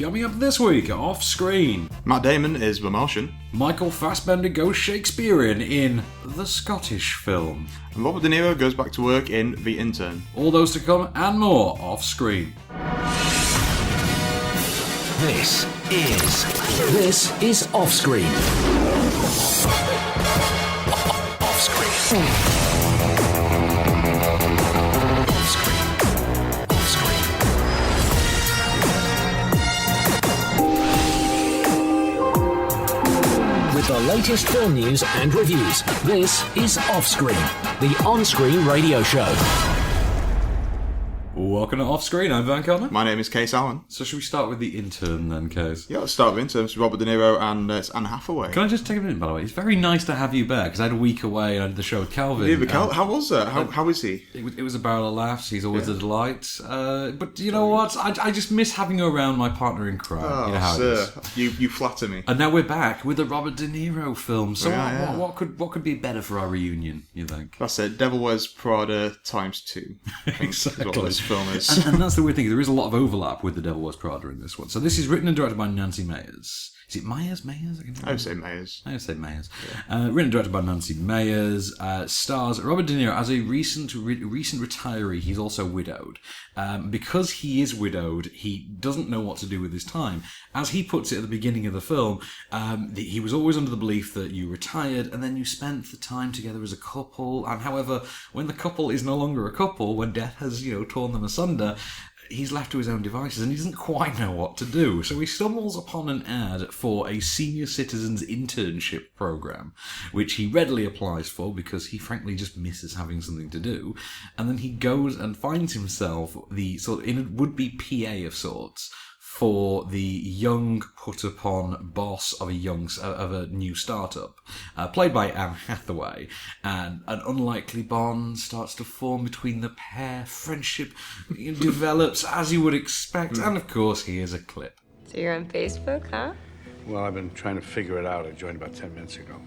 Coming up this week, Off-Screen. Matt Damon is the Martian. Michael Fassbender goes Shakespearean in the Scottish film. And Robert De Niro goes back to work in The Intern. All those to come and more Off-Screen. This is Off-Screen. Off-Screen. With the latest film news and reviews, this is Off-Screen, the on-screen radio show. Welcome to Off-Screen, I'm Van Connor. My name is Kase Allen. So should we start with The Intern then, Kase? Yeah, let's start with Intern. It's Robert De Niro and it's Anne Hathaway. Can I just take a minute, by the way? It's very nice to have you back, because I had a week away and I did the show with Calvin. Yeah, but how was that? How is he? It was a barrel of laughs. He's always a delight. But you know what? I just miss having you around, my partner in crime. Oh, you know how sir. it is. You flatter me. And now we're back with a Robert De Niro film. So Yeah. what could be better for our reunion, you think? That's it. Devil Wears Prada times 2. I think Exactly. is what this film is. And that's the weird thing. There is a lot of overlap with The Devil Wears Prada in this one. So this is written and directed by Nancy Meyers. Is it Meyers? I would say Meyers. I would say Meyers. Yeah. Written and directed by Nancy Meyers. Stars Robert De Niro as a recent retiree. He's also widowed. Because he is widowed, he doesn't know what to do with his time. As he puts it at the beginning of the film, he was always under the belief that you retired and then you spent the time together as a couple. And however, when the couple is no longer a couple, when death has torn them asunder, he's left to his own devices and he doesn't quite know what to do. So he stumbles upon an ad for a senior citizens internship program, which he readily applies for because he frankly just misses having something to do. And then he goes and finds himself the sort of in a would-be PA of sorts for the young put-upon boss of a new startup, played by Anne Hathaway, and an unlikely bond starts to form between the pair. Friendship develops as you would expect, and of course, here's a clip. So you're on Facebook, huh? Well, I've been trying to figure it out. I joined about 10 minutes ago.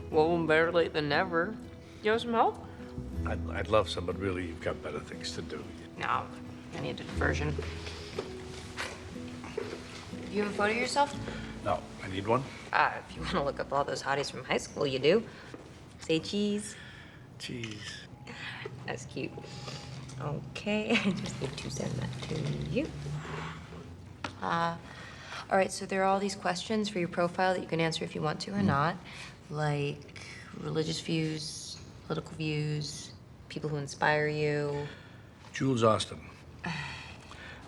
Well, better late than never. You want some help? I'd love some, but really, you've got better things to do. No, I need a diversion. You have a photo of yourself? No, I need one. If you want to look up all those hotties from high school, you do. Say cheese. Cheese. That's cute. Okay, I just need to send that to you. All right, so there are all these questions for your profile that you can answer if you want to or not, like religious views, political views, people who inspire you. Jules Austin.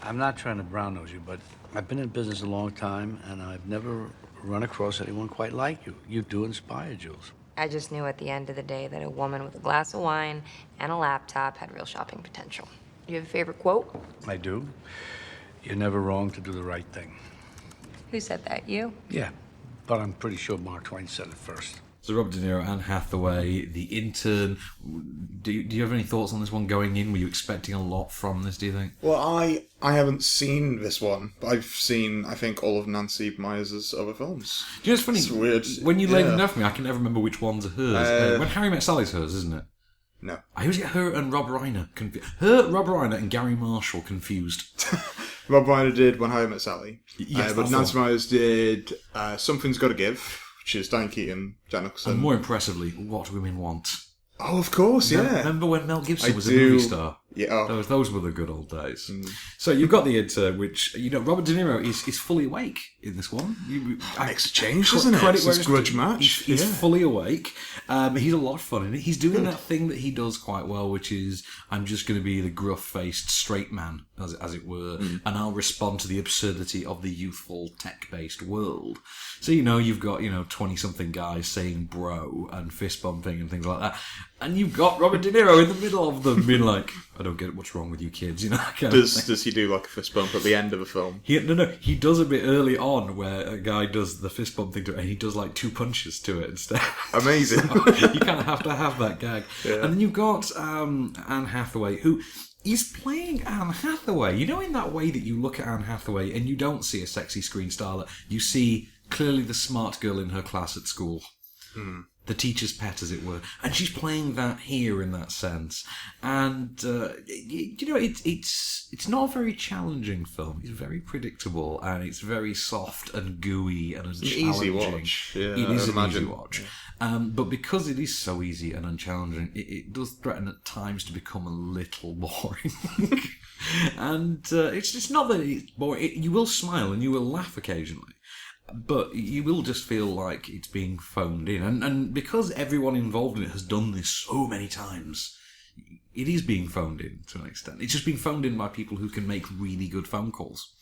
I'm not trying to brown nose you, but I've been in business a long time, and I've never run across anyone quite like you. You do inspire, Jules. I just knew at the end of the day that a woman with a glass of wine and a laptop had real shopping potential. Do you have a favorite quote? I do. You're never wrong to do the right thing. Who said that, you? Yeah, but I'm pretty sure Mark Twain said it first. So Robert De Niro, Anne Hathaway, The Intern. Do you have any thoughts on this one going in? Were you expecting a lot from this, do you think? Well, I haven't seen this one, but I've seen, I think, all of Nancy Meyers' other films. Do you know, it's funny? It's weird. When you laid it down for me, I can never remember which ones are hers. When Harry Met Sally's hers, isn't it? No. I always get her and Rob Reiner confused. Her, Rob Reiner, and Gary Marshall confused. Rob Reiner did When Harry Met Sally. Yes, but that's Nancy the one. Meyers did Something's Gotta Give, which is Diane Keaton, Jack Nicholson. And more impressively, What Women Want. Oh, of course, yeah. Remember when Mel Gibson I was a do. movie star? Yeah. Oh. Those were the good old days. So you've got The Intern, which, Robert De Niro is fully awake in this one. Makes a change, doesn't it? Credit where It's Grudge Match. He's fully awake. He's a lot of fun in it. He's doing that thing that he does quite well, which is, I'm just going to be the gruff-faced straight man, as it were, and I'll respond to the absurdity of the youthful, tech-based world. So, you've got, 20-something guys saying bro and fist-bumping and things like that. And you've got Robert De Niro in the middle of them being like, I don't get it, what's wrong with you kids, that kind of thing. Does he do like a fist bump at the end of the film? He does a bit early on where a guy does the fist bump thing to it and he does like 2 punches to it instead. Amazing. So you kind of have to have that gag. Yeah. And then you've got Anne Hathaway, who is playing Anne Hathaway. In that way that you look at Anne Hathaway and you don't see a sexy screen starlet, you see clearly the smart girl in her class at school. the teacher's pet, as it were. And she's playing that here in that sense. And, it's not a very challenging film. It's very predictable, and it's very soft and gooey and unchallenging. Easy watch. Yeah, it is an imagine. easy watch. Yeah. But because it is so easy and unchallenging, it does threaten at times to become a little boring. And it's just not that it's boring. You will smile and you will laugh occasionally. But you will just feel like it's being phoned in. And because everyone involved in it has done this so many times, it is being phoned in to an extent. It's just being phoned in by people who can make really good phone calls.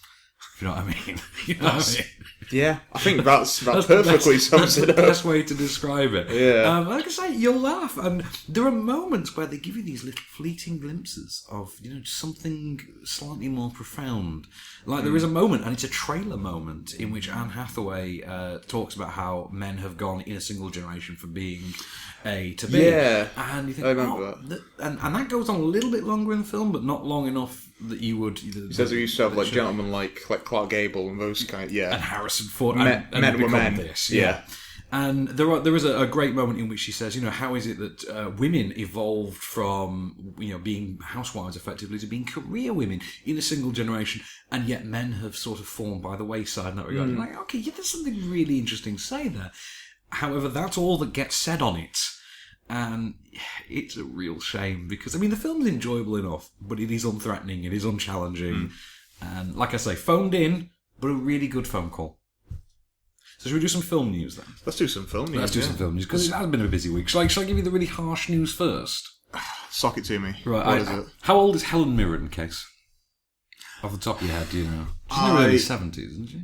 If you know what I mean? You know what I mean? Yeah, I think that perfectly sums it up. That's the best way to describe it. Yeah. Like I say, you'll laugh. And there are moments where they give you these little fleeting glimpses of, something slightly more profound. Like there is a moment, and it's a trailer moment, in which Anne Hathaway talks about how men have gone in a single generation from being A to B. Yeah, and you think, I remember that. And that goes on a little bit longer in the film, but not long enough that you would... He says we used to have gentlemen like Clark Gable and those kind, yeah. And Harrison Ford. Men were men. This, yeah. And there is a great moment in which she says, how is it that women evolved from, being housewives effectively to being career women in a single generation, and yet men have sort of fallen by the wayside in that regard. Like, okay, yeah, there's something really interesting to say there. However, that's all that gets said on it. And it's a real shame because, the film's enjoyable enough, but it is unthreatening, it is unchallenging. And like I say, phoned in, but a really good phone call. So should we do some film news then? Let's do some film news. Let's do some film news, because it has been a busy week. Shall I give you the really harsh news first? Sock it to me. Right. What is it? How old is Helen Mirren, Case? Off the top of your head, do you know? She's in her early 70s, isn't she?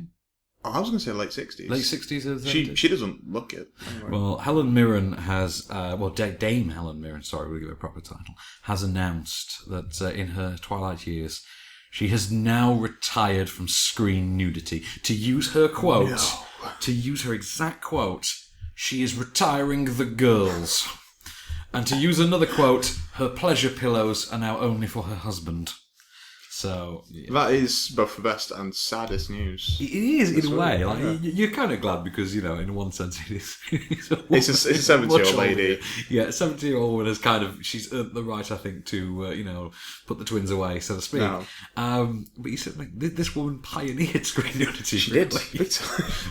Oh, I was going to say late 60s. Late 60s or 70s? She doesn't look it. Anyway. Well, Helen Mirren has... Dame Helen Mirren, sorry, we'll give her a proper title, has announced that in her twilight years, she has now retired from screen nudity. To use her quote, to use her exact quote, she is retiring the girls. And to use another quote, her pleasure pillows are now only for her husband. So yeah. That is both the best and saddest news. It is, in a way. Like, yeah. You're kind of glad because, in one sense, it is. It's a 70-year-old lady. Yeah, a 70-year-old woman is she's earned the right, I think, to, put the twins away, so to speak. No. But you said, this woman pioneered screen nudity. She really. did.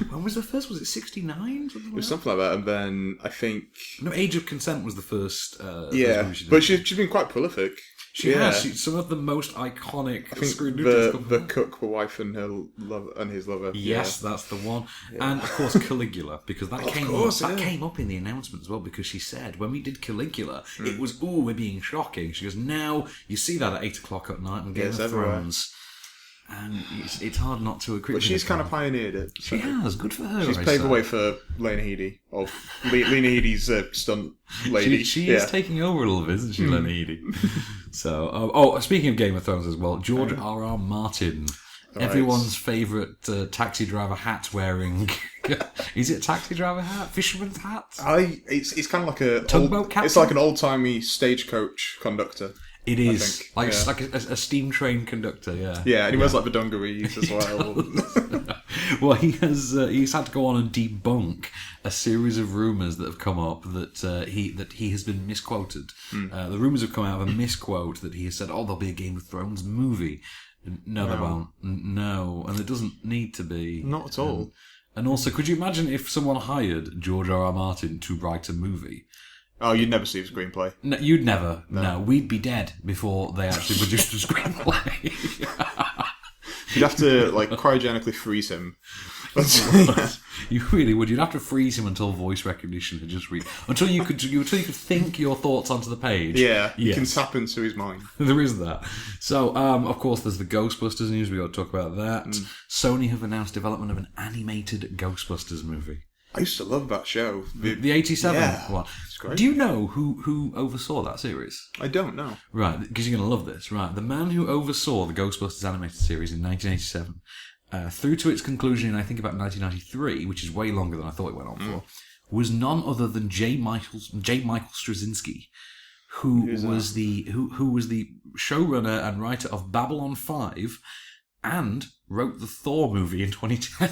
When was the first? Was it 69? It was something like that, and then I think... No, Age of Consent was the first. Yeah, first but she's been quite prolific. She has. Some of the most iconic screen nudities. The cook, the wife, and his lover. Yes, that's the one. Yeah. And of course Caligula, because that came up in the announcement as well. Because she said when we did Caligula, it was we're being shocking. She goes, now you see that at 8:00 at night on Game of Thrones. And it's hard not to agree. But she's kind of pioneered it. So. She has. Good for her. She's paved the way for Lena Headey, or Lena Headey's stunt lady. She is taking over a little bit, isn't she, Lena Headey? So, speaking of Game of Thrones as well, George R.R. Martin, everyone's favourite taxi driver hat wearing. Is it a taxi driver hat? Fisherman's hat? It's kind of like a tugboat captain. It's like an old-timey stagecoach conductor. It is like a steam train conductor, yeah. Yeah, and he wears like the dungarees as well. Well, he's had to go on and debunk a series of rumours that have come up that he has been misquoted. The rumours have come out of a misquote that he has said, "Oh, there'll be a Game of Thrones movie." No, there won't. No, and it doesn't need to be. Not at all. And also, could you imagine if someone hired George R.R. Martin to write a movie? Oh, you'd never see the screenplay. No, you'd never. No, we'd be dead before they actually produced the screenplay. You'd have to cryogenically freeze him. You really would. You'd have to freeze him until voice recognition had just reached. Until you could think your thoughts onto the page. Yeah, you can tap into his mind. There is that. So, of course, there's the Ghostbusters news. We got to talk about that. Sony have announced development of an animated Ghostbusters movie. I used to love that show. The 87 one. It's great. Do you know who oversaw that series? I don't know. Right, because you're going to love this. Right, the man who oversaw the Ghostbusters animated series in 1987, through to its conclusion in, I think, about 1993, which is way longer than I thought it went on for, was none other than J. Michael Straczynski, who was the showrunner and writer of Babylon 5 and wrote the Thor movie in 2010.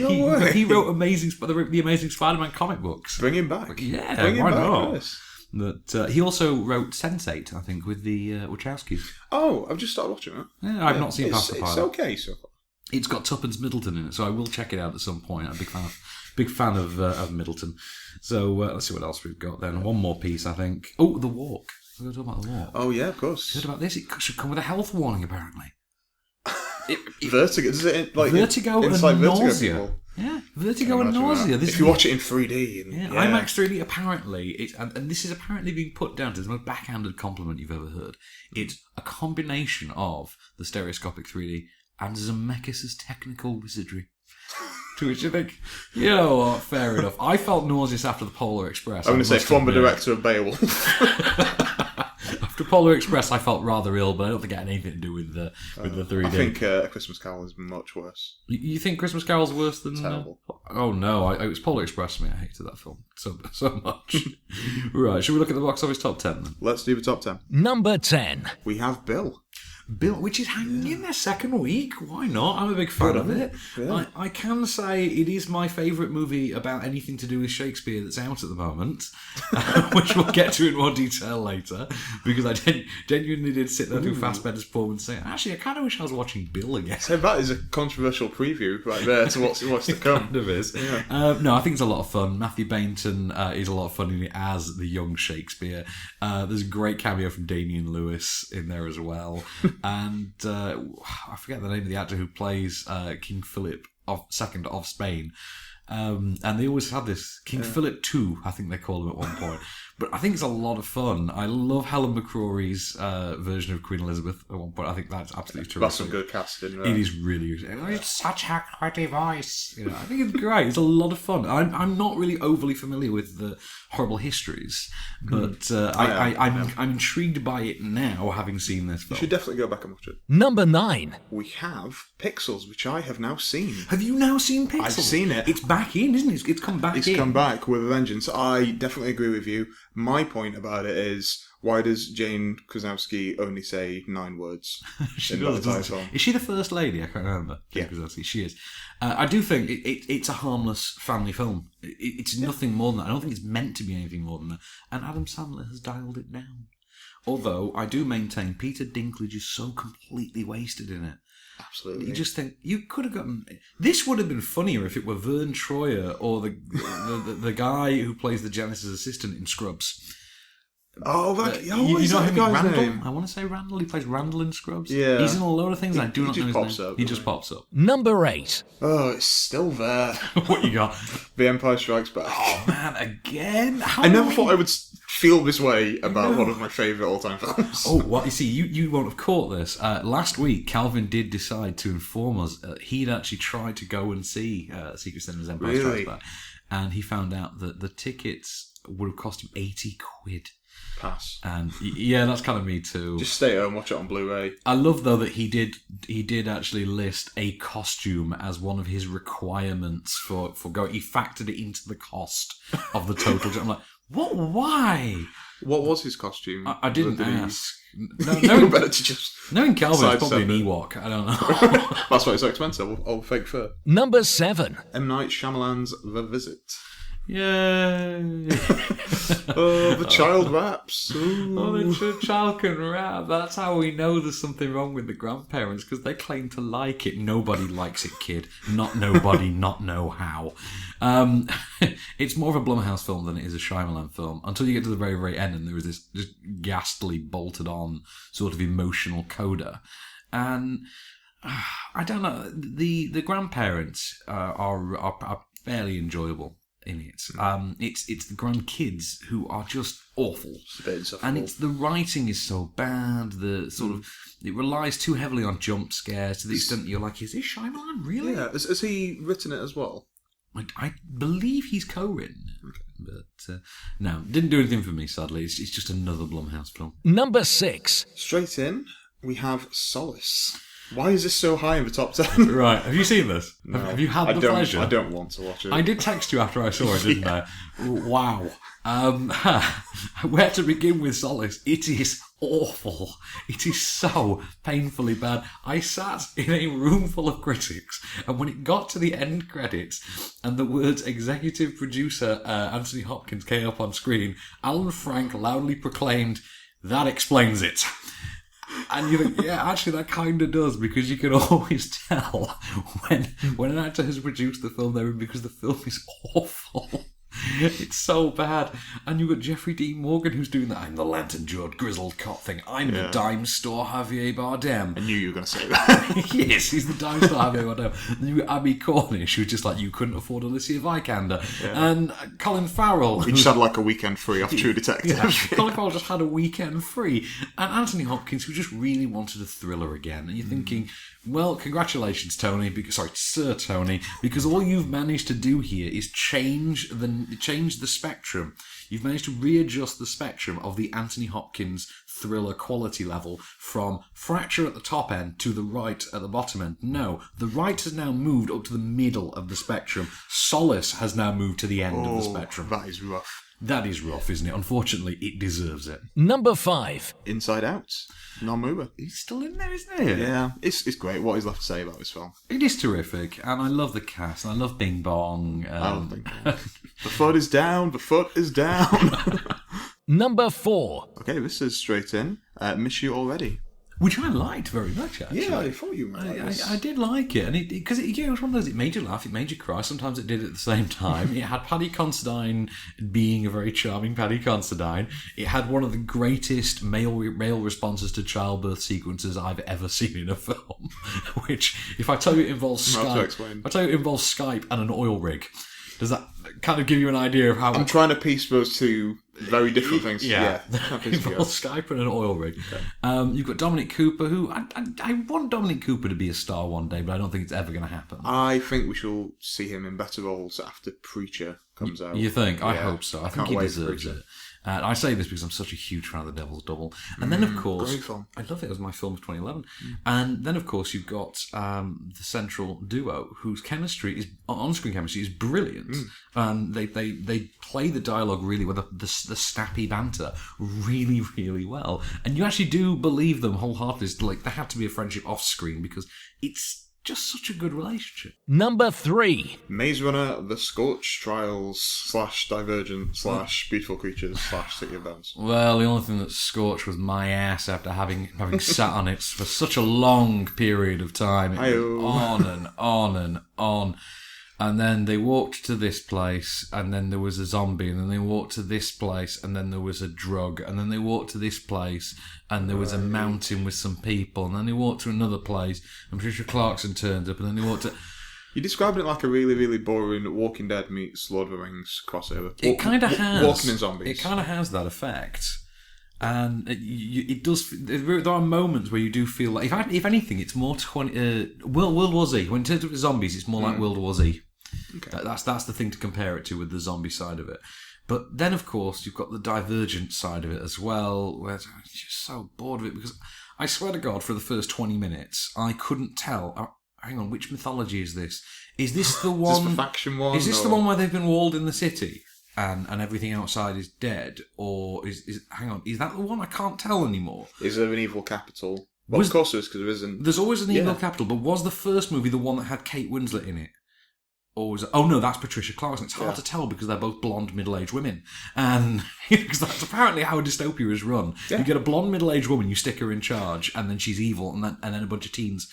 No way. He wrote the Amazing Spider-Man comic books. Bring him back. Yeah, Bring him why back, not? Chris. But he also wrote Sense8, I think, with the Wachowskis. Oh, I've just started watching it. Yeah, I've not seen past the pilot. It's okay so far. It's got Tuppence Middleton in it, so I will check it out at some point. I'm a big fan of Middleton. So let's see what else we've got then. One more piece, I think. Oh, The Walk. We're going to talk about The Walk. Oh, yeah, of course. Heard about this? It should come with a health warning, apparently. Vertigo. Does it vertigo and like nausea. People? Yeah, vertigo and nausea. If you watch it in 3D. IMAX 3D, apparently, and this is apparently being put down to the most backhanded compliment you've ever heard. It's a combination of the stereoscopic 3D and Zemeckis' technical wizardry. To which you think, you know what, fair enough. I felt nauseous after the Polar Express. I'm going to say, from the director of Beowulf. After Polar Express, I felt rather ill, but I don't think it had anything to do with the 3D. I think A Christmas Carol is much worse. You think Christmas Carol's worse than... Terrible. Oh, no. It was Polar Express for me. I hated that film so much. Right, should we look at the box office top 10 then? Let's do the top 10. Number 10. We have Bill. Bill, which is hanging in their second week. Why not? I'm a big fan of it. Yeah. I can say it is my favourite movie about anything to do with Shakespeare that's out at the moment, which we'll get to in more detail later, because I genuinely did sit there through Fassbender's performance and say, actually, I kind of wish I was watching Bill again. So that is a controversial preview right there to what's to come. Kind of is. Yeah. No, I think it's a lot of fun. Matthew Bainton is a lot of fun in it as the young Shakespeare. There's a great cameo from Damian Lewis in there as well. And I forget the name of the actor who plays King Philip II of Spain. And they always have this King Philip II, I think they call him at one point. But I think it's a lot of fun. I love Helen McCrory's version of Queen Elizabeth at one point. I think that's absolutely terrific. That's some good casting. Right? It is really good. It's such a pretty voice. You know, I think it's great. It's a lot of fun. I'm not really overly familiar with the horrible histories, but I'm intrigued by it now, having seen this film. You should definitely go back and watch it. Number 9. We have Pixels, which I have now seen. Have you now seen Pixels? I've seen it. It's back in, isn't it? It's come back in. It's come back with a vengeance. I definitely agree with you. My point about it is, why does Jane Krasinski only say 9 words in the entire film? Is she the first lady? I can't remember. Jane Krasinski. She is. I do think it's a harmless family film. It's nothing more than that. I don't think it's meant to be anything more than that. And Adam Sandler has dialed it down. Although, I do maintain Peter Dinklage is so completely wasted in it. Absolutely. You just think, you could have gotten... This would have been funnier if it were Vern Troyer or the guy who plays the janitor's assistant in Scrubs. Oh, you know him, Randall? Name? I want to say Randall. He plays Randall in Scrubs. Yeah. He's in a load of things. I do not know his name. Up, he just pops up. Number 8. Oh, it's still there. What you got? The Empire Strikes Back. Oh, man, again? I never thought I would feel this way about one of my favourite all-time films. Oh, what? You see, you won't have caught this. Last week, Calvin did decide to inform us he'd actually tried to go and see Secret Cinema's Empire Strikes Back. And he found out that the tickets would have cost him 80 quid. Pass. And yeah, that's kind of me too. Just stay at home, watch it on Blu-ray. I love though that he did actually list a costume as one of his requirements for going. He factored it into the cost of the total. I'm like, what? Why? What was his costume? I didn't ask. No, better to just. Knowing Calvin, it's probably an Ewok. I don't know. That's why it's so expensive. Old fake fur. Number 7. M. Night Shyamalan's The Visit. Yay! Oh, the child raps. Oh, the child can rap. That's how we know there's something wrong with the grandparents, because they claim to like it. Nobody likes it, kid. Not nobody, not know how. It's more of a Blumhouse film than it is a Shyamalan film, until you get to the very, very end, and there is this just ghastly, bolted-on sort of emotional coda. And I don't know. The grandparents are fairly enjoyable in it. It's the grandkids who are just awful, and the writing is so bad. The sort of it relies too heavily on jump scares to the extent that you're like, is this Shyamalan really? Yeah, has he written it as well? I believe he's co-written, but no, didn't do anything for me. Sadly, it's just another Blumhouse film. Number 6. Straight in, we have Solace. Why is this so high in the top 10? Right, have you seen this? No, Have you had the pleasure? I don't want to watch it. I did text you after I saw it, didn't I? Wow. Where to begin with Solace? It is awful. It is so painfully bad. I sat in a room full of critics, and when it got to the end credits and the words executive producer Anthony Hopkins came up on screen, Alan Frank loudly proclaimed, "That explains it." And you think, yeah, actually that kind of does, because you can always tell when an actor has produced the film they're in, because the film is awful. It's so bad. And you've got Jeffrey Dean Morgan who's doing that. I'm the lantern-jawed grizzled cop thing. I'm the dime store Javier Bardem. I knew you were going to say that. Yes, he's the dime store Javier Bardem. And you've got Abby Cornish, who's just like, you couldn't afford Alicia Vikander. Yeah. And Colin Farrell. He just had like a weekend free off True Detective. Yeah. Colin Farrell just had a weekend free. And Anthony Hopkins, who just really wanted a thriller again. And you're thinking, well, congratulations, Tony. Sir Tony, because all you've managed to do here is change the spectrum. You've managed to readjust the spectrum of the Anthony Hopkins thriller quality level from Fracture at the top end to the right at the bottom end. No, the right has now moved up to the middle of the spectrum. Solace has now moved to the end of the spectrum. That is rough. That is rough, isn't it? Unfortunately, it deserves it. Number 5. Inside Out. Non-mover. He's still in there, isn't he? Yeah, it's great. What is left to say about this film? It is terrific, and I love the cast, and I love Bing Bong. I love Bing Bong. The foot is down, the foot is down. Number 4. Okay, this is straight in. Miss You Already. Which I liked very much, actually. Yeah, I thought you might like this. I did like it, and because it was one of those. It made you laugh, it made you cry. Sometimes it did at the same time. It had Paddy Considine being a very charming Paddy Considine. It had one of the greatest male responses to childbirth sequences I've ever seen in a film. Which, if I tell you it involves Skype and an oil rig, does that kind of give you an idea of how? I'm trying to piece those two very different things. Yeah. Involves Skype and an oil rig. Okay. You've got Dominic Cooper, who I want Dominic Cooper to be a star one day, but I don't think it's ever going to happen. I think we shall see him in better roles after Preacher comes out. You think? Yeah. I hope so. I think he deserves it. And I say this because I'm such a huge fan of The Devil's Double. And then, of course, great film. I love it. It was my film of 2011. And then, of course, you've got the central duo whose on-screen chemistry is brilliant. And they play the dialogue really with the snappy banter really, really well. And you actually do believe them wholeheartedly. Like, there had to be a friendship off-screen because it's just such a good relationship. Number 3. Maze Runner, The Scorch Trials / Divergent / Beautiful Creatures / City of Bones. Well, the only thing that scorched was my ass after having sat on it for such a long period of time. It went on and on and on. And then they walked to this place, and then there was a zombie, and then they walked to this place, and then there was a drug, and then they walked to this place, and there was a mountain with some people, and then they walked to another place, and Patricia Clarkson turned up, and then they walked to... You're describing it like a really, really boring Walking Dead meets Lord of the Rings crossover. It kind of has. Walking in zombies. It kind of has that effect. And it does. There are moments where you do feel like, if anything, it's more World War Z. When in terms of zombies, it's more like World War Z. Okay. That's the thing to compare it to with the zombie side of it. But then, of course, you've got the Divergent side of it as well, where I'm just so bored of it because I swear to God, for the first 20 minutes, I couldn't tell. Hang on, which mythology is this? Is this the one? Is this the faction one? Is this the one where they've been walled in the city and everything outside is dead? Or is hang on, is that the one? I can't tell anymore. Is there an evil capital? Well, of course there is, because there isn't. There's always an evil capital, but was the first movie the one that had Kate Winslet in it? Or was it, oh no, that's Patricia Clarkson. It's hard to tell because they're both blonde middle-aged women. And because that's apparently how a dystopia is run. Yeah. You get a blonde middle-aged woman, you stick her in charge, and then she's evil, and then a bunch of teens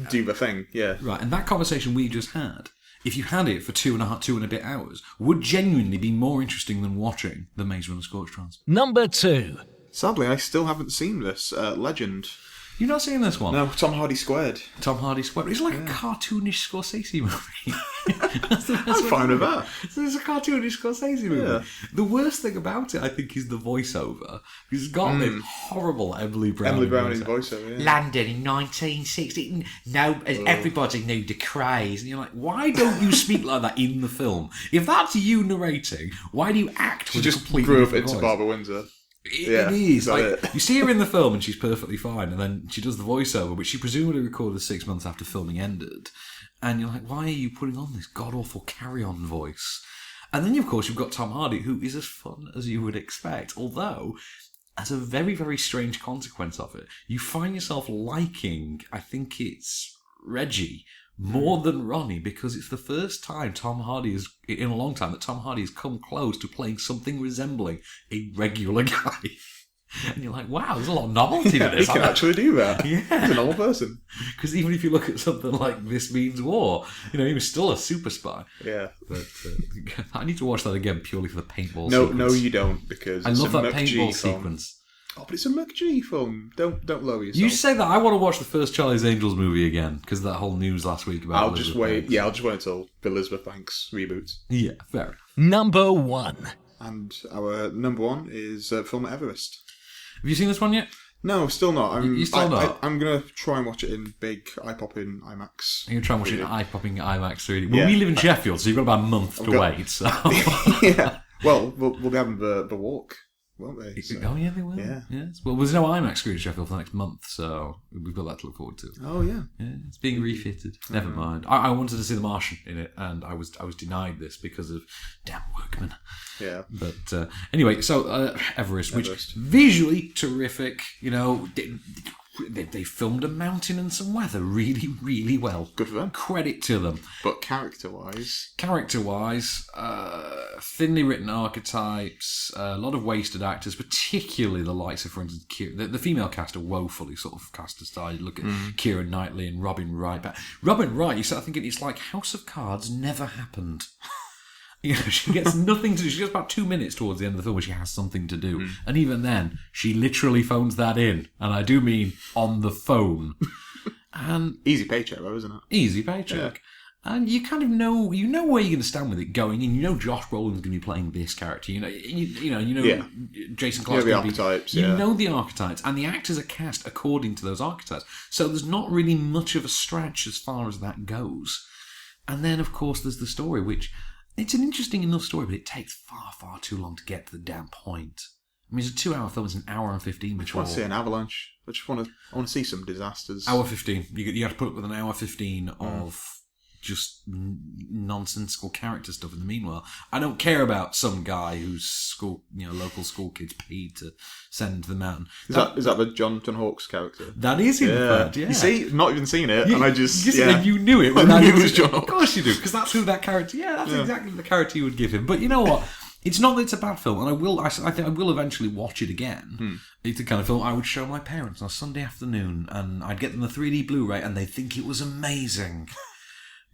do the thing, yeah. Right, and that conversation we just had, if you had it for 2 and a bit hours, would genuinely be more interesting than watching The Maze Runner Scorch Trials. Number 2. Sadly, I still haven't seen this. Legend. You've not seen this one? No, Tom Hardy Squared. Tom Hardy Squared. It's like a cartoonish Scorsese movie. I'm fine with that. It's a cartoonish Scorsese movie. Yeah. The worst thing about it, I think, is the voiceover. It's got this horrible Emily Browning voiceover. Yeah. London in 1960. No, everybody knew the craze. And you're like, why don't you speak like that in the film? If that's you narrating, why do you act with a completely different voice? She just grew up into Barbara Windsor. Yeah, It is. got Like, it. you see her in the film and she's perfectly fine, and then she does the voiceover, which she presumably recorded 6 months after filming ended. And you're like, why are you putting on this god-awful carry-on voice? And then, of course, you've got Tom Hardy, who is as fun as you would expect, although, as a very, very strange consequence of it, you find yourself liking, I think it's Reggie, more than Ronnie, because it's the first time Tom Hardy is, in a long time, that Tom Hardy has come close to playing something resembling a regular guy. And you're like, wow, there's a lot of novelty to this. He can actually do that. Yeah. He's a normal person. Because even if you look at something like This Means War, he was still a super spy. Yeah. But I need to watch that again purely for the paintball No, sequence. no, you don't, because I it's love a that McG paintball film. sequence. Oh, but it's a McG film. Don't lower yourself. You say that. I want to watch the first Charlie's Angels movie again because of that whole news last week about I'll Elizabeth just wait. Banks. Yeah, I'll just wait until the Elizabeth Banks reboots. Yeah, fair enough. Number 1. And our number 1 is film Everest. Have you seen this one yet? No, still not. You still not? I'm going to try and watch it in big eye-popping IMAX. You're going to try and watch it in eye-popping IMAX 3D. Well, Yeah. we live in Sheffield, so you've got about a month to wait. So. Yeah. Well, we'll be having the walk, won't they? So- Oh, yeah, they will. Yeah. Yes. Well, there's no IMAX screen in Sheffield for the next month, so we've got that to look forward to. Oh, yeah. Yeah, it's being refitted. Never mind. I wanted to see The Martian in it, and I was denied this because of damn workmen. Yeah. But anyway, so Everest, which Everest. visually terrific. They filmed a mountain and some weather really, really well. Good for them. Credit to them. But character-wise... Character-wise, thinly written archetypes, a lot of wasted actors, particularly the likes of, for instance, the female cast are woefully sort of cast aside. Look at Keira Knightley and Robin Wright. But Robin Wright, you start thinking it's like House of Cards never happened. She gets nothing to do. She gets about 2 minutes towards the end of the film where she has something to do. And even then, she literally phones that in. And I do mean on the phone. And Easy paycheck, though, isn't it? easy paycheck. And you kind of know, where you're going to stand with it going in. You know Josh Brolin's going to be playing this character. You know Yeah. Jason Clarke's the going to be... archetypes, You yeah. know the archetypes. And the actors are cast according to those archetypes. So there's not really much of a stretch as far as that goes. And then, of course, there's the story, which... It's an interesting enough story, but it takes far, far too long to get to the damn point. I mean, it's a 2-hour film. It's an hour and 15 I just before. want to see an avalanche. I want to see some disasters. Hour 15. You have to put up with an hour 15 of just nonsensical character stuff. In the meanwhile, I don't care about some guy who's local school kids paid to send to the mountain. Is that the Jonathan Hawkes character? That is in fact, yeah. You see, not even seen it, and I just... And you knew it. I knew it was John Of course you do, because that's who that character... Yeah, that's exactly the character you would give him. But you know what? It's not that it's a bad film, and I think I will eventually watch it again. It's the kind of film I would show my parents on a Sunday afternoon, and I'd get them the 3D Blu-ray, and they'd think it was amazing.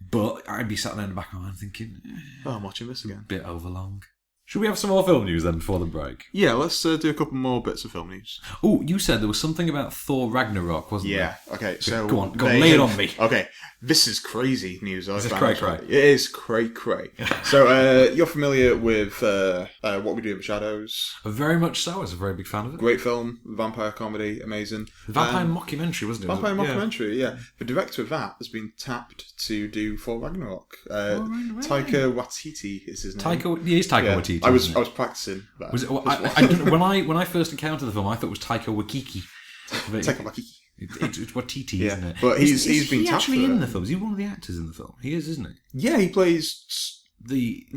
But I'd be sat there in the back of my mind thinking, I'm watching this again. bit overlong. Should we have some more film news then before the break? Yeah, let's do a couple more bits of film news. Oh, you said there was something about Thor Ragnarok, wasn't there? Yeah, okay, so... Go on, lay it on me. Okay, this is crazy news. Is this cray-cray? It is cray-cray. So, you're familiar with What We Do in the Shadows? Very much so. I was a very big fan of it. Great film, vampire comedy, amazing. Vampire mockumentary, wasn't it? Vampire Yeah. mockumentary, yeah. The director of that has been tapped to do Thor Ragnarok. right. Taika Waititi is his name. He is Taika Yeah, Waititi. I was isn't it? practicing that. Was it, I don't know, when I first encountered the film, I thought it was Taika Waititi. But Taika Waititi. It's Waititi, Yeah, isn't it? but he's Is been he tapped actually for in it. the film? Is he one of the actors in the film? He is, isn't he? Yeah, he plays The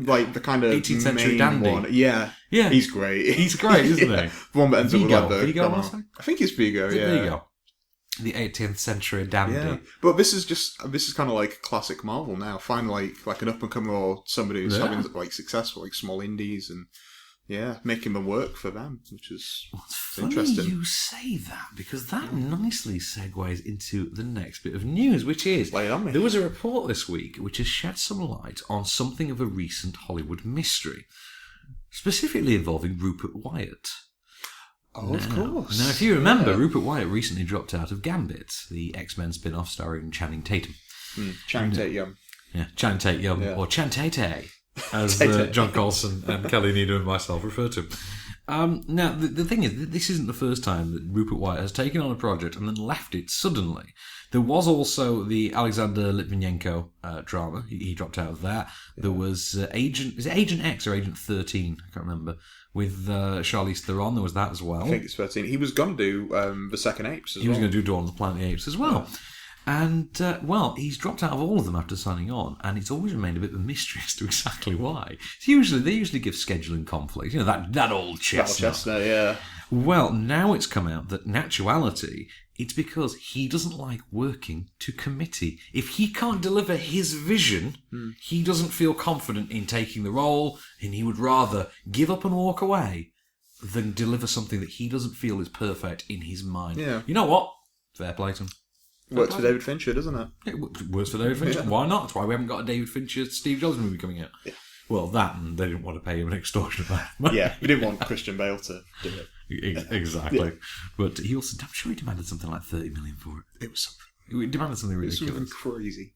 kind of 18th century main dandy. one. Yeah, Yeah. he's great. He's great, isn't Yeah. he? The one that ends up with Vigo. like the... Vigo, I wanna say? I think it's Vigo, yeah. There you go. The 18th century dandy. Yeah, but this is kind of like classic Marvel now. Find like an up and comer or somebody who's having like successful like small indies and making them work for them, which is Funny interesting. you say that, because that nicely segues into the next bit of news, which is Lay it on me. there was a report this week which has shed some light on something of a recent Hollywood mystery, specifically involving Rupert Wyatt. Oh, of course. Now, if you remember, Rupert Wyatt recently dropped out of Gambit, the X-Men spin-off starring Channing Tatum. Channing Tatum. Yeah, Channing Tatum, Yeah. or Chantate, as Tate. John Colson and Kelly Needham and myself refer to him. Now, the thing is, this isn't the first time that Rupert Wyatt has taken on a project and then left it suddenly. There was also the Alexander Litvinenko drama. He dropped out of that. Yeah. There was Agent X or Agent 13? I can't remember. With Charlize Theron, there was that as well. I think it's 13. He was going to do The Second Apes as well. He was going to do Dawn of the Planet of the Apes as well. Yeah. And, he's dropped out of all of them after signing on, and it's always remained a bit of a mystery as to exactly why. They usually give scheduling conflicts. You know, that old chestnut. Yeah. Well, now it's come out that in actuality, it's because he doesn't like working to committee. If he can't deliver his vision, he doesn't feel confident in taking the role, and he would rather give up and walk away than deliver something that he doesn't feel is perfect in his mind. Yeah. You know what? Fair play to him. Works for David Fincher, doesn't it? It works for David Fincher. Yeah. Why not? That's why we haven't got a David Fincher Steve Jobs movie coming out. Yeah. Well, that, and they didn't want to pay him an extortionate amount of money. Yeah, we didn't want Christian Bale to do it. Exactly. Yeah. But he also, I'm sure he demanded something like $30 million for it. It was something. He demanded something ridiculous. Something crazy.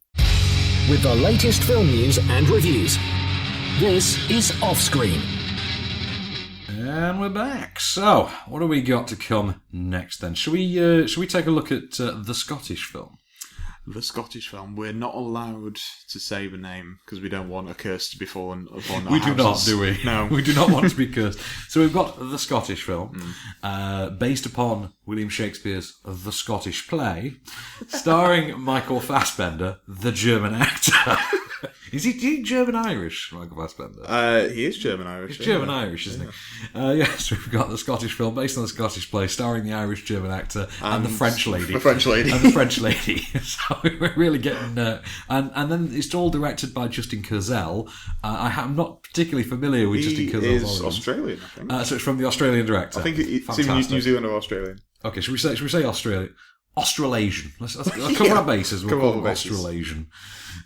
With the latest film news and reviews, this is OffScreen. And we're back. So, what do we got to come next then? Should we take a look at the Scottish film? The Scottish film. We're not allowed to say the name because we don't want a curse to be fallen upon our We do houses. not, do we? No. We do not want to be cursed. So we've got the Scottish film, based upon William Shakespeare's The Scottish Play, starring Michael Fassbender, the German actor. Is he German-Irish, Michael Fassbender? He is German-Irish. He's German-Irish, isn't he? Yes, we've got the Scottish film based on the Scottish play, starring the Irish-German actor and the French lady. The French lady. And the French lady. So we're really getting... and then it's all directed by Justin Kurzel. I'm not particularly familiar with Justin Kurzel. He is Australian, I think. So it's from the Australian director. I think it's either New Zealand or Australian. Okay, should we say Australia? Australasian. Let's cover our bases. We'll call it Australasian.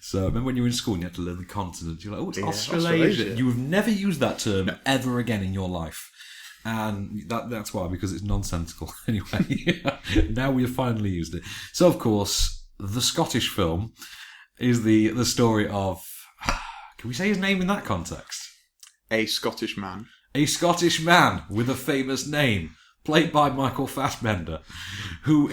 So remember when you were in school and you had to learn the continent? You're like, oh, it's Australasia. You have never used that term ever again in your life. And that's why, because it's nonsensical. Anyway, now we have finally used it. So, of course, the Scottish film is the story of... Can we say his name in that context? A Scottish man. A Scottish man with a famous name. Played by Michael Fassbender, who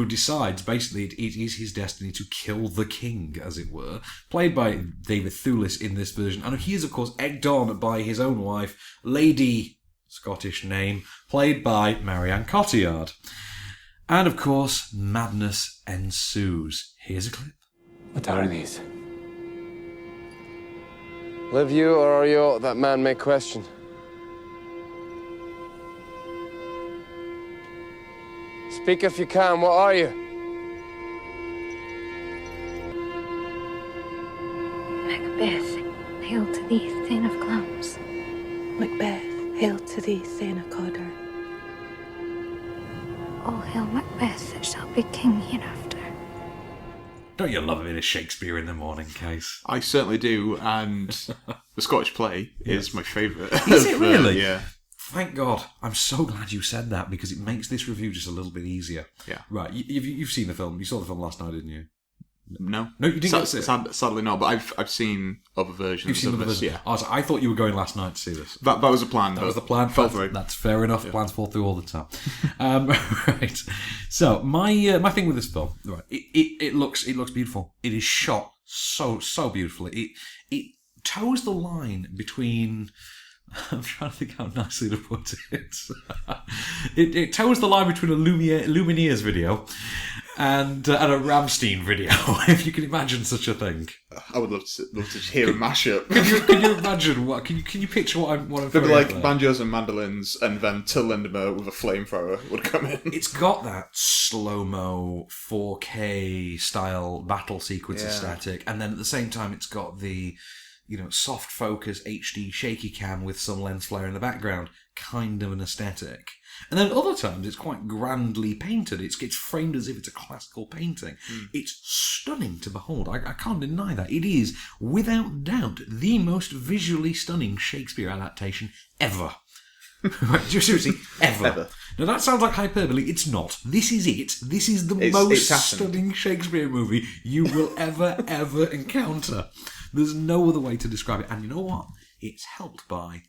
decides, basically, it is his destiny to kill the king, as it were. Played by David Thewlis in this version. And he is, of course, egged on by his own wife, Lady, Scottish name, played by Marianne Cotillard. And, of course, madness ensues. Here's a clip. What are these? Live you or are you that man may question? Speak if you can, what are you? MacBeth, hail to thee, Thane of Clams. MacBeth, hail to thee, Thane of Cawdor. Oh, hail Macbeth, that shall be king hereafter. Don't you love a bit of Shakespeare in the morning, Kase? I certainly do, and the Scottish play is my favourite. Is it really? Yeah. Thank God. I'm so glad you said that because it makes this review just a little bit easier. Yeah. Right. You've seen the film. You saw the film last night, didn't you? No. No, you didn't. Sadly not, but I've seen other versions. You've seen of other this, versions? yeah. Oh, so I thought you were going last night to see this. That was a plan. That was the plan. Fell through. That's fair enough. Yeah. Plans fall through all the time. Right. So my thing with this film, right? It looks beautiful. It is shot so beautifully. It toes the line between. I'm trying to think how nicely to put it. It toes the line between a Lumineers video and a Rammstein video, if you can imagine such a thing. I would love to hear a mashup. Can you imagine what? Can you picture what I'm There'd be like banjos and mandolins, and then Till Lindemer with a flamethrower would come in. It's got that slow-mo 4K style battle sequence aesthetic, and then at the same time, it's got the soft focus HD shaky cam with some lens flare in the background, kind of an aesthetic. And then other times it's quite grandly painted. It's framed as if it's a classical painting. It's stunning to behold. I can't deny that. It is, without doubt, the most visually stunning Shakespeare adaptation ever. Seriously, ever. Now that sounds like hyperbole. It's not. This is it. This is the most stunning Shakespeare movie you will ever encounter. There's no other way to describe it. And you know what? It's helped by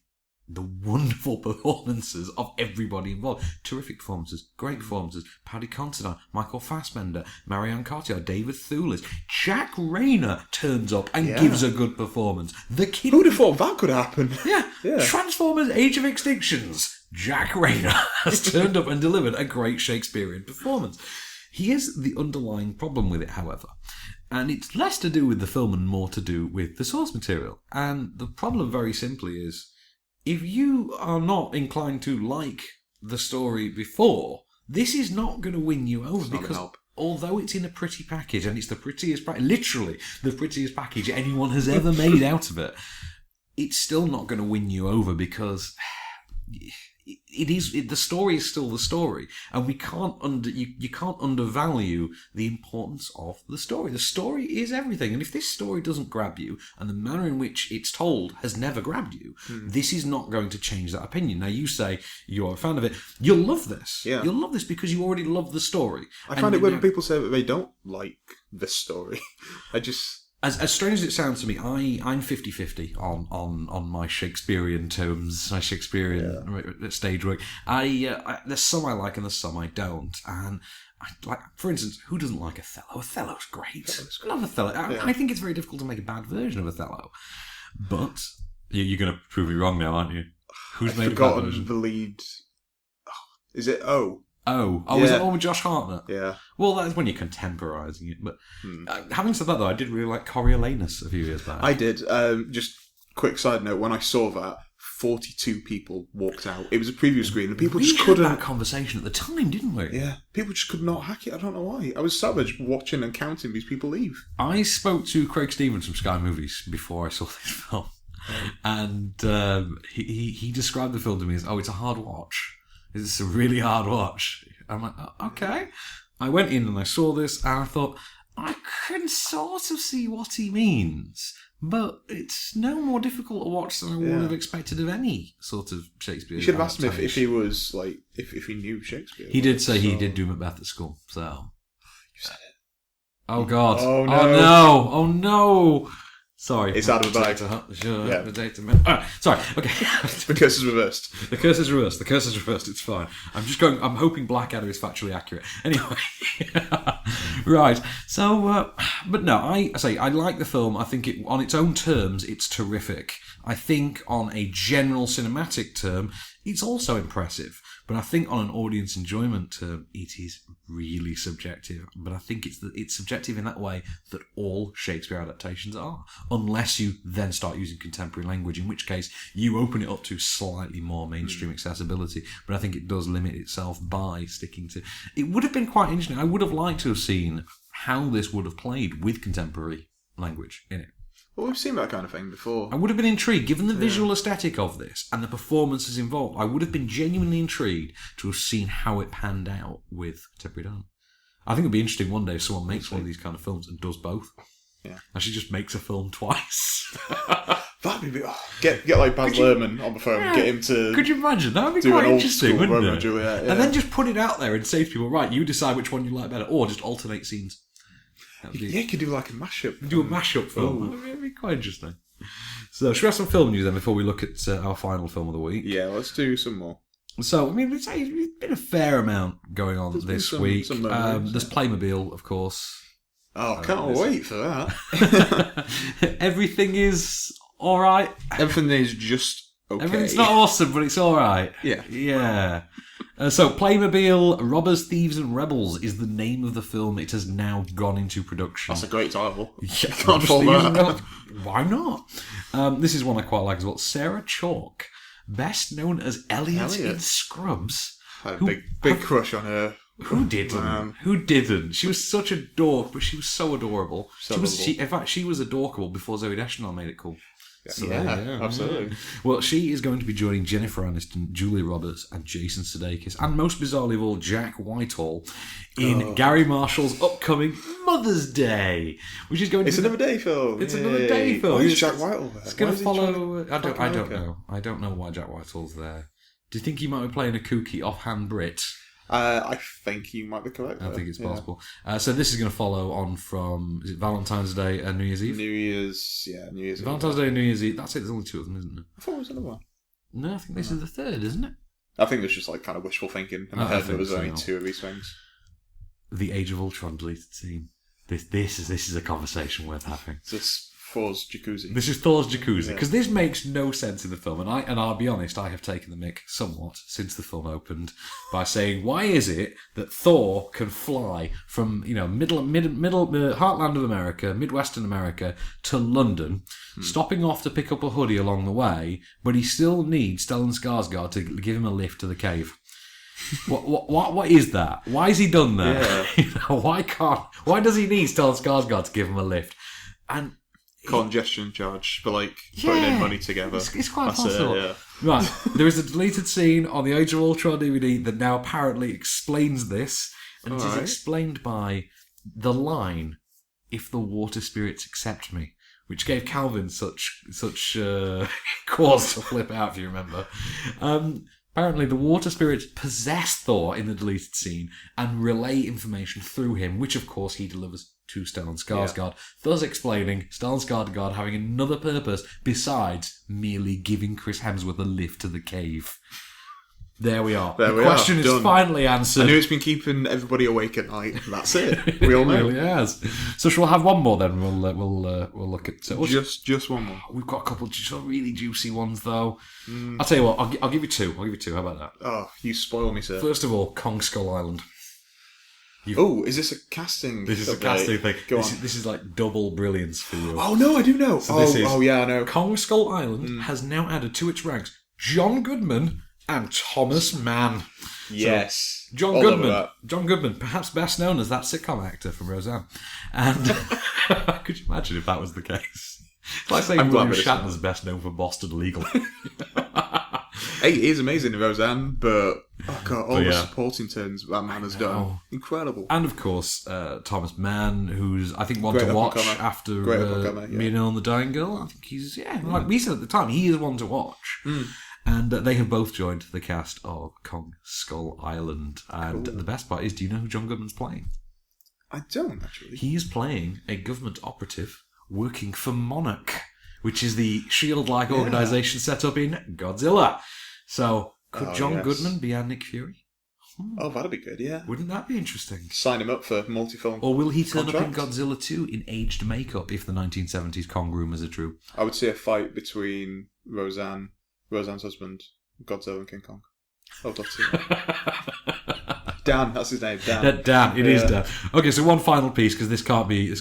the wonderful performances of everybody involved. Terrific performances, great performances. Paddy Considine, Michael Fassbender, Marianne Cotillard, David Thewlis. Jack Rayner turns up and gives a good performance. The kid... Who'd have thought that could happen? Yeah. Transformers Age of Extinctions. Jack Rayner has turned up and delivered a great Shakespearean performance. Here's the underlying problem with it, however. And it's less to do with the film and more to do with the source material. And the problem very simply is, if you are not inclined to like the story before, this is not going to win you over, because although it's in a pretty package, and it's the prettiest, literally the prettiest package anyone has ever made out of it, it's still not going to win you over, because the story is still the story, and you can't undervalue the importance of the story. The story is everything, and if this story doesn't grab you, and the manner in which it's told has never grabbed you, this is not going to change that opinion. Now, you say you're a fan of it, you'll love this. Yeah. You'll love this because you already love the story. I find it when people say that they don't like this story. As strange as it sounds to me, I'm 50-50 on my Shakespearean terms, my Shakespearean stage work. There's some I like and there's some I don't. And for instance, who doesn't like Othello? Othello's great. I love Othello. I think it's very difficult to make a bad version of Othello. But you're going to prove me wrong now, aren't you? Who's made a bad version? The lead. Is it O? Is it all with Josh Hartnett? Yeah. Well, that's when you're contemporising it. But having said that, though, I did really like Coriolanus a few years back. I did. Just quick side note, when I saw that, 42 people walked out. It was a preview screen, and people just couldn't... We had that conversation at the time, didn't we? Yeah. People just could not hack it. I don't know why. I was savage watching and counting these people leave. I spoke to Craig Stevens from Sky Movies before I saw this film. And he described the film to me as, it's a hard watch. It's a really hard watch. I'm like, okay. I went in and I saw this and I thought, I can sort of see what he means, but it's no more difficult to watch than I would have expected of any sort of Shakespeare. You should have asked him if he was, like, if he knew Shakespeare. He did say he did do Macbeth at school, so... You said it. Oh, God. Oh, no. Oh, no. Oh, no. Sorry. It's out of the bag. Sorry. Okay. The curse is reversed. The curse is reversed. It's fine. I'm hoping Blackadder is factually accurate. Anyway. Right. So, but no, I like the film. I think on its own terms, it's terrific. I think on a general cinematic term, it's also impressive. But I think on an audience enjoyment term, it is really subjective. But I think it's subjective in that way that all Shakespeare adaptations are, unless you then start using contemporary language, in which case you open it up to slightly more mainstream accessibility. But I think it does limit itself by sticking to... It would have been quite interesting. I would have liked to have seen how this would have played with contemporary language in it. Well, we've seen that kind of thing before. I would have been intrigued, given the visual aesthetic of this and the performances involved. I would have been genuinely intrigued to have seen how it panned out with contemporary dance. I think it'd be interesting one day if someone makes one of these kind of films and does both. Yeah. Actually just makes a film twice. That'd be... Get like Baz Luhrmann on the phone, get him to... Could you imagine? That would be quite interesting, wouldn't it? Juliet, and then just put it out there and say to people, right, you decide which one you like better, or just alternate scenes. You could do like a mashup. Do a mashup film. That'd be quite interesting. So, should we have some film news then before we look at our final film of the week? Yeah, let's do some more. So, I mean, it's been a fair amount going on this week. There's Playmobil, of course. Oh, can't wait for that. Everything is alright. Everything is just okay. Everything's not awesome, but it's alright. Yeah. Yeah. So, Playmobil, Robbers, Thieves and Rebels is the name of the film. It has now gone into production. That's a great title. Yeah, can't fault that. Why not? This is one I quite like as well. Sarah Chalke, best known as Elliot in Scrubs. I had a big crush on her. Who didn't? Who didn't? She was such a dork, but she was so adorable. In fact, she was adorable before Zooey Deschanel made it cool. Yeah, absolutely. Well, she is going to be joining Jennifer Aniston, Julia Roberts, and Jason Sudeikis, and most bizarrely of all, Jack Whitehall, in Gary Marshall's upcoming Mother's Day, which is going to... It's another day film. It's another day film. Why is Jack Whitehall there? It's going to follow... I don't know. I don't know why Jack Whitehall's there. Do you think he might be playing a kooky offhand Brit? I think you might be correct. I think it's possible. So this is going to follow on from, is it Valentine's Day and New Year's Eve? New Year's Eve. Valentine's Day and New Year's Eve. That's it. There's only two of them, isn't there? I thought it was another one. No, I think this is the third, isn't it? I think there's just like kind of wishful thinking in my head. There was only 2 of these things. The Age of Ultron deleted scene. This is a conversation worth having. Is this Thor's jacuzzi? This is Thor's jacuzzi, because this makes no sense in the film, and I'll be honest, I have taken the mick somewhat since the film opened by saying, why is it that Thor can fly from middle heartland of America, Midwestern America, to London, stopping off to pick up a hoodie along the way, but he still needs Stellan Skarsgård to give him a lift to the cave? What is that? Why has he done that? Yeah. Why does he need Stellan Skarsgård to give him a lift? And congestion charge for putting in money together. It's quite possible. Right, there is a deleted scene on the Age of Ultron DVD that now apparently explains this, and it is explained by the line, "If the water spirits accept me," which gave Calvin such cause to flip out, if you remember. Apparently, the water spirits possess Thor in the deleted scene and relay information through him, which of course he delivers to Stellan Skarsgård, thus explaining Stellan Skarsgård having another purpose besides merely giving Chris Hemsworth a lift to the cave. There we are. The question is finally answered. I knew it's been keeping everybody awake at night. That's it. We all know. It really has. So shall we have one more then? We'll look at just one more. We've got a couple of really juicy ones though. I'll tell you what. I'll give you two. How about that? Oh, you spoil me, sir. First of all, Kong Skull Island. Is this a casting? This is a casting thing. This is like double brilliance for you. Oh no, I do know. So yeah, I know. Kong Skull Island has now added to its ranks John Goodman and Thomas Mann. Yes. So, John Goodman, perhaps best known as that sitcom actor from Roseanne. And could you imagine if that was the case? It's like saying William Shatner's best known for Boston Legal. Hey, he is amazing in Roseanne, but all the supporting turns that man has done. Incredible. And of course, Thomas Mann, who's I think one to watch after Me and the Dying Girl. I think he's like we said at the time, he is one to watch. And they have both joined the cast of Kong Skull Island. And the best part is, do you know who John Goodman's playing? I don't, actually. He is playing a government operative working for Monarch, which is the SHIELD-like organisation set up in Godzilla. So, could John Goodman be our Nick Fury? Oh, that'd be good, yeah. Wouldn't that be interesting? Sign him up for multi-film Or will he turn up in Godzilla 2 in aged makeup if the 1970s Kong rumours are true? I would see a fight between Roseanne's husband, Godzilla and King Kong. I would love to see that. Dan, that's his name. Dan. Dan. It is Dan. Okay, so one final piece because this can't be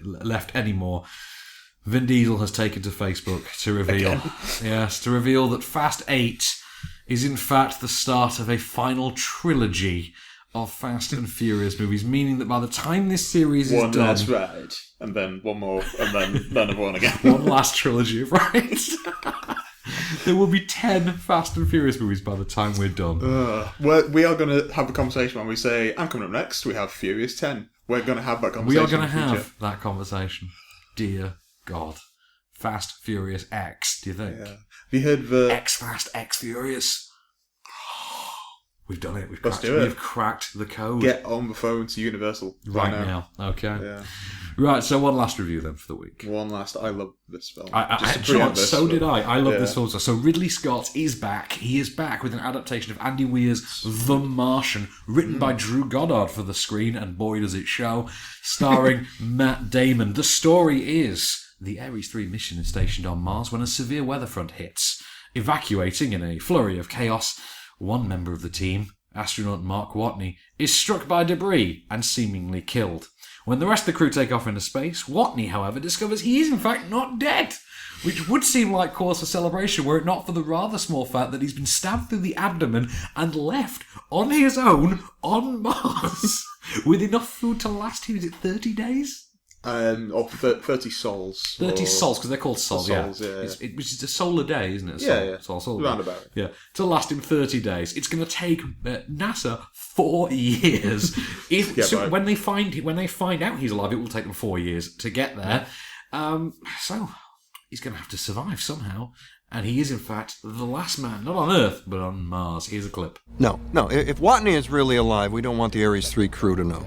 left anymore. Vin Diesel has taken to Facebook to reveal that Fast 8 is in fact the start of a final trilogy of Fast and Furious movies, meaning that by the time this series is done... One last ride, and then one more, and then another one again. One last trilogy of rides. There will be 10 Fast and Furious movies by the time we're done. We are going to have a conversation when we say, and coming up next, we have Furious 10. We're going to have that conversation. We are going to have that conversation. Dear God. Fast Furious X, do you think? Yeah. Have you heard the... X Fast, X Furious. We've done it. We've cracked the code. Get on the phone to Universal right now. Okay. Yeah. Right, so one last review then for the week. One last. I love this film. So did I. I love this film. So Ridley Scott is back. He is back with an adaptation of Andy Weir's The Martian, written by Drew Goddard for the screen, and boy does it show, starring Matt Damon. The story is the Ares 3 mission is stationed on Mars when a severe weather front hits. Evacuating in a flurry of chaos, one member of the team, astronaut Mark Watney, is struck by debris and seemingly killed. When the rest of the crew take off into space, Watney, however, discovers he is in fact not dead, which would seem like cause for celebration were it not for the rather small fact that he's been stabbed through the abdomen and left on his own on Mars with enough food to last him, is it 30 days? Or 30 sols. 30 sols, because they're called sols, yeah. Which is a sol a day, isn't it? Sol. Roundabout. Yeah, to last him 30 days. It's going to take NASA 4 years. When they find out he's alive, it will take them 4 years to get there. So he's going to have to survive somehow. And he is, in fact, the last man, not on Earth, but on Mars. Here's a clip. No. If Watney is really alive, we don't want the Ares 3 crew to know.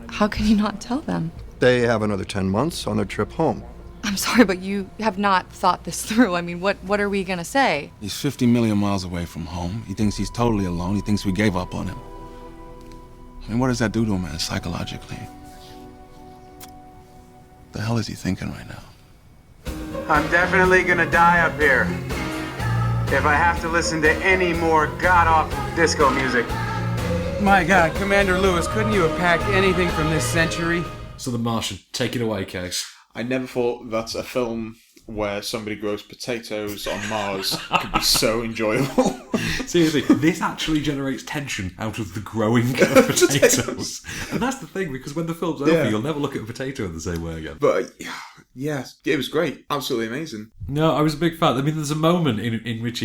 How can you not tell them? They have another 10 months on their trip home. I'm I'm sorry, but you have not thought this through. I mean, what are we going to say? He's 50 million miles away from home. He thinks he's totally alone. He thinks we gave up on him. I mean, what does that do to a man psychologically? What the hell is he thinking right now? I'm definitely gonna die up here if I have to listen to any more god-awful disco music. My God, Commander Lewis, couldn't you have packed anything from this century? So The Martian, take it away, Case. I never thought that a film where somebody grows potatoes on Mars could be so enjoyable. Seriously, this actually generates tension out of the growing of potatoes. And that's the thing, because when the film's over, you'll never look at a potato in the same way again. But, yeah, it was great. Absolutely amazing. No, I was a big fan. I mean, there's a moment in which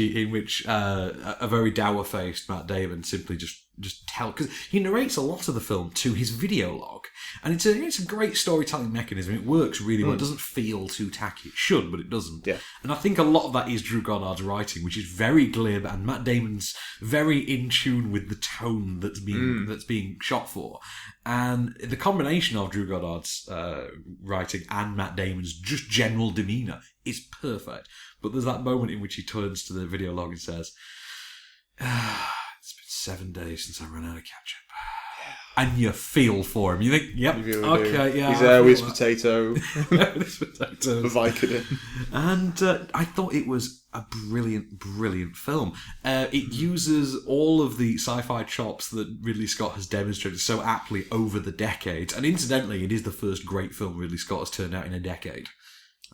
a very dour-faced Matt Damon simply just because he narrates a lot of the film to his video log, and it's a great storytelling mechanism. It works really well. It doesn't feel too tacky. It should, but it doesn't. Yeah. And I think a lot of that is Drew Goddard's writing, which is very glib, and Matt Damon's very in tune with the tone that's being shot for. And the combination of Drew Goddard's writing and Matt Damon's just general demeanour is perfect. But there's that moment in which he turns to the video log and says, "It's been 7 days since I ran out of ketchup." And you feel for him. You think, yep, really okay, do. yeah. He's there with his potato. His potatoes. Vicodin. And I thought it was a brilliant, brilliant film. It uses all of the sci-fi chops that Ridley Scott has demonstrated so aptly over the decades. And incidentally, it is the first great film Ridley Scott has turned out in a decade.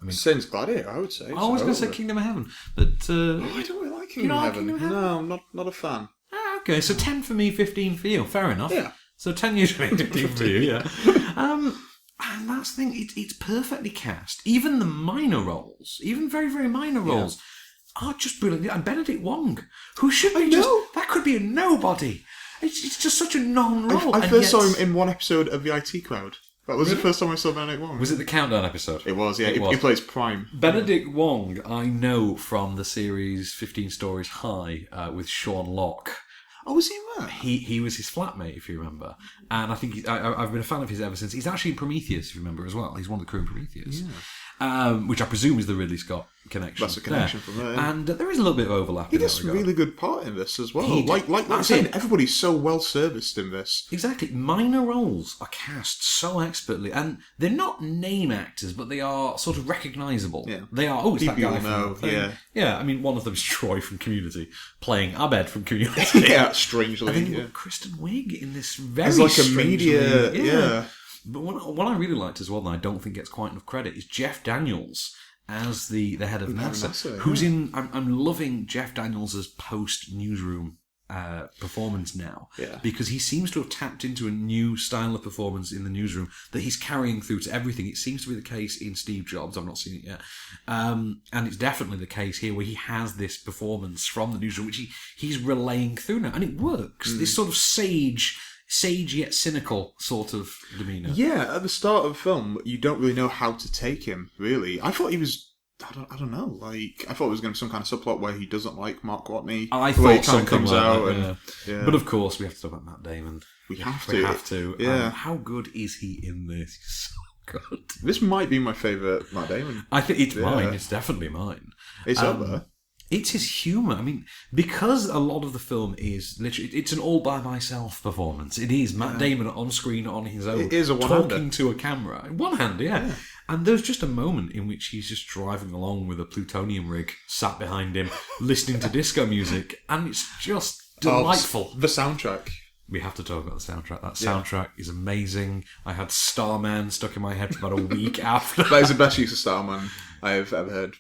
I mean, since Gladiator, I would say. I was going to say Kingdom of Heaven, but I don't really like Kingdom of Heaven. No, I'm not a fan. Okay, so 10 for me, 15 for you. Fair enough. Yeah. So 10 years for me, 15 for you, yeah. And that's the thing, it's perfectly cast. Even the minor roles, even very, very minor roles, are just brilliant. And Benedict Wong, who should be that could be a nobody. It's just such a non-role. I first saw him in one episode of the IT Crowd. That was the first time I saw Benedict Wong. Was it the Countdown episode? It was, yeah. He plays Prime. Benedict Wong, I know from the series 15 Stories High with Sean Locke. Oh, was he in that? He was his flatmate, if you remember. And I think I've been a fan of his ever since. He's actually in Prometheus, if you remember, as well. He's one of the crew in Prometheus. Yeah. Which I presume is the Ridley Scott connection. That's a connection from there. Yeah. And there is a little bit of overlap. He gets a really good part in this as well. Like I'm saying, everybody's so well serviced in this. Exactly. Minor roles are cast so expertly, and they're not name actors, but they are sort of recognisable. Yeah. They are. Oh, it's people that guy know. From Yeah. Yeah. I mean, one of them is Troy from Community, playing Abed from Community. Yeah, strangely. And then you've got Kristen Wiig in this very as like a strangely, media. Yeah. But what I really liked as well, and I don't think gets quite enough credit, is Jeff Daniels as the head of NASA, who's in. I'm loving Jeff Daniels' post newsroom performance now, because he seems to have tapped into a new style of performance in the newsroom that he's carrying through to everything. It seems to be the case in Steve Jobs. I've not seen it yet, and it's definitely the case here where he has this performance from the newsroom, which he's relaying through now, and it works. This sort of sage yet cynical sort of demeanour. Yeah, at the start of the film, you don't really know how to take him, really. I thought he was... I don't know. Like, I thought it was going to be some kind of subplot where he doesn't like Mark Watney. I thought something comes like out. That, yeah. But of course, we have to talk about Matt Damon. We have to. Yeah. How good is he in this? He's so good. This might be my favourite Matt Damon. I think it's mine. It's definitely mine. It's up there. It's his humour. I mean, because a lot of the film is literally... It's an all-by-myself performance. It is Matt Damon on screen on his own. It is a one-hander. Talking to a camera. One hand, yeah. And there's just a moment in which he's just driving along with a plutonium rig sat behind him, listening to disco music, and it's just delightful. The soundtrack. We have to talk about the soundtrack. That soundtrack is amazing. I had Starman stuck in my head for about a week after. That is the best use of Starman I have ever heard.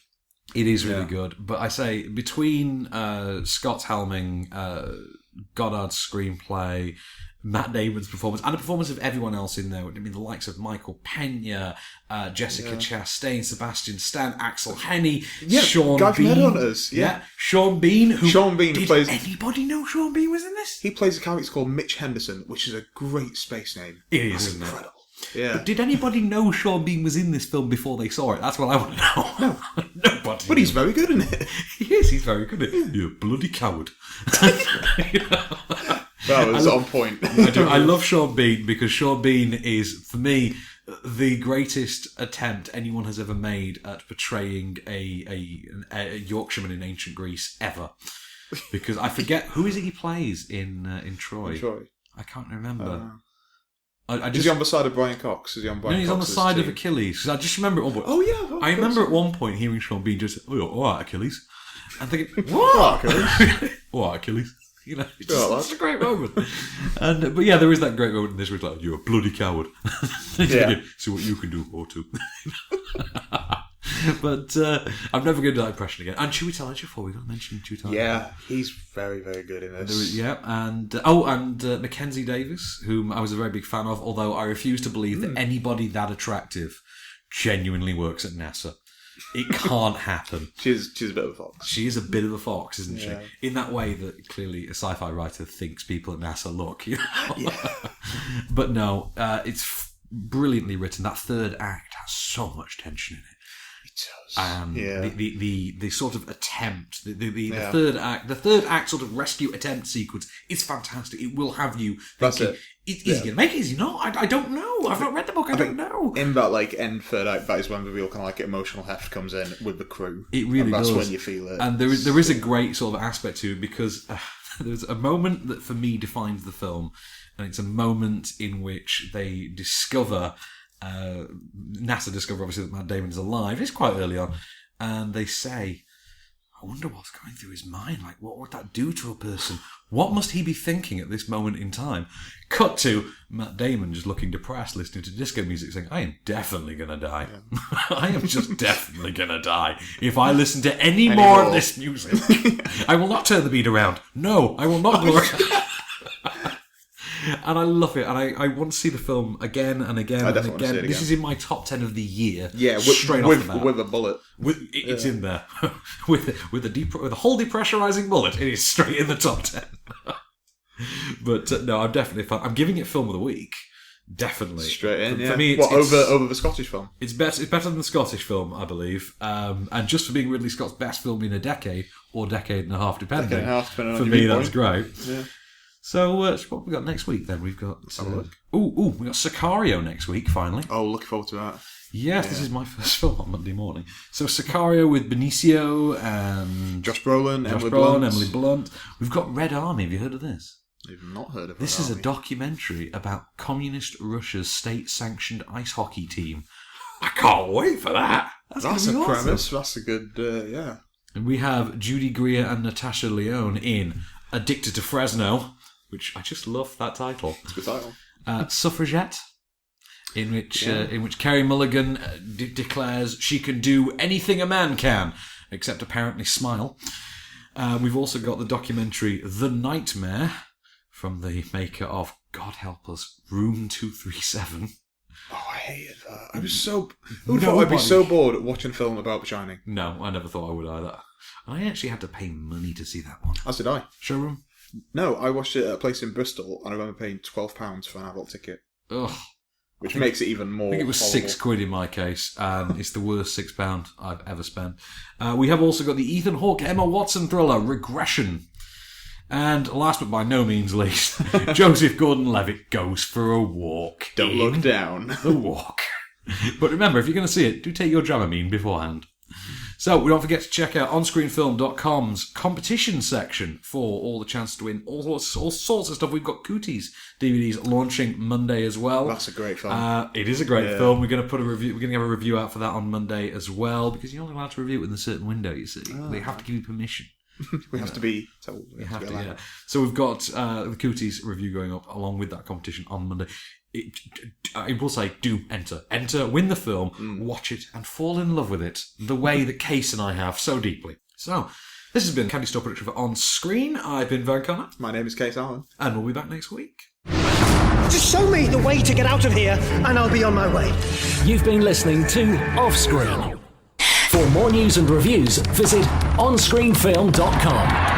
It is really good. But I say, between Scott's helming, Goddard's screenplay, Matt Damon's performance, and the performance of everyone else in there, I mean, the likes of Michael Pena, Jessica Chastain, Sebastian Stan, Axel Henny, Sean Guy from Bean. Headhunters, Sean Bean. Sean Bean did plays... anybody know Sean Bean was in this? He plays a character called Mitch Henderson, which is a great space name. It is, isn't incredible. it? Yeah. But did anybody know Sean Bean was in this film before they saw it? That's what I want to know. No. Nobody. But he's very good in it. He is, he's very good at it. You bloody coward. That was on point. I love Sean Bean because Sean Bean is, for me, the greatest attempt anyone has ever made at portraying a Yorkshireman in ancient Greece ever. Because I forget who is it he plays in Troy. I can't remember. Is he on the side of Brian Cox? Is he on Brian No, he's on the Cox's side of team? Achilles. Because I just remember at one point. Oh yeah, I remember at one point hearing Sean Bean just, "Oh, all right, Achilles," and thinking, "What? All right, Achilles." You know, it's just a great moment. But yeah, there is that great moment in this where it's like, "You're a bloody coward." Yeah. See what you can do, or two. But I'm never going to do that impression again. And Chiwetel Ejiofor, we got to mention Chiwetel Ejiofor. Yeah, he's very, very good in this. And Mackenzie Davis, whom I was a very big fan of, although I refuse to believe that anybody that attractive genuinely works at NASA. It can't happen. She's a bit of a fox. She is a bit of a fox, isn't she? In that way that clearly a sci-fi writer thinks people at NASA look. You know? Yeah. But no, it's brilliantly written. That third act has so much tension in it. The sort of attempt, the third act sort of rescue attempt sequence is fantastic. It will have you thinking, is he going to make it? Is he not? I don't know. I've not read the book. I don't know. In that end third act, that is when the real kind of emotional heft comes in with the crew. It really does. That's when you feel it. And there is a great sort of aspect to it because there's a moment that for me defines the film, and it's a moment in which they discover. NASA discover obviously that Matt Damon is alive. It's quite early on, and they say, "I wonder what's going through his mind. Like, what would that do to a person? What must he be thinking at this moment in time?" Cut to Matt Damon just looking depressed, listening to disco music, saying, "I am definitely going to die. I am just definitely going to die if I listen to any more of this music. I will not turn the beat around. No, I will not go around." And I love it, and I want to see the film again and again and again. This is in my top 10 of the year. Yeah, straight off the bat. With a bullet. It's in there with a whole depressurizing bullet. It is straight in the top 10. But no, I'm definitely I'm giving it film of the week. Definitely straight in. For me, it's over the Scottish film. It's better than the Scottish film, I believe. And just for being Ridley Scott's best film in a decade or decade and a half, depending. For me, that's great. Yeah. So, what have we got next week then? We've got... we got Sicario next week, finally. Oh, looking forward to that. Yes, this is my first film on Monday morning. So, Sicario with Benicio and... Josh Brolin, Emily Blunt. We've got Red Army. Have you heard of this? I've not heard of it. This is a documentary about communist Russia's state-sanctioned ice hockey team. I can't wait for that. That's a premise. That's a good, yeah. And we have Judy Greer and Natasha Lyonne in Addicted to Fresno, which I just love that title. It's a good title. Suffragette, in which Carey Mulligan declares she can do anything a man can, except apparently smile. We've also got the documentary The Nightmare, from the maker of, God help us, Room 237. Oh, I hated that. I was so... Who thought I'd be so bored at watching a film about The Shining? No, I never thought I would either. And I actually had to pay money to see that one. As did I. Showroom? No, I watched it at a place in Bristol, and I remember paying £12 for an adult ticket. Ugh. Which makes it even more... I think it was horrible. £6 in my case, and it's the worst £6 I've ever spent. We have also got the Ethan Hawke, Emma Watson thriller, Regression. And last but by no means least, Joseph Gordon-Levitt goes for a walk. Don't look down. The walk. But remember, if you're going to see it, do take your Dramamine beforehand. So, don't forget to check out OnScreenFilm.com's competition section for all the chance to win all sorts of stuff. We've got Cooties DVDs launching Monday as well. That's a great film. It is a great film. We're going to put a review. We're going to have a review out for that on Monday as well, because you're only allowed to review it in a certain window. You see, they have to give you permission. We have to be told. Yeah. So we've got the Cooties review going up along with that competition on Monday. I will say, do enter, win the film, watch it, and fall in love with it the way that Kase and I have so deeply. So, this has been Candystore production for OnScreen. I've been Van Connor. My name is Kase Allen. And we'll be back next week. Just show me the way to get out of here, and I'll be on my way. You've been listening to OffScreen. For more news and reviews, visit OnScreenFilm.com.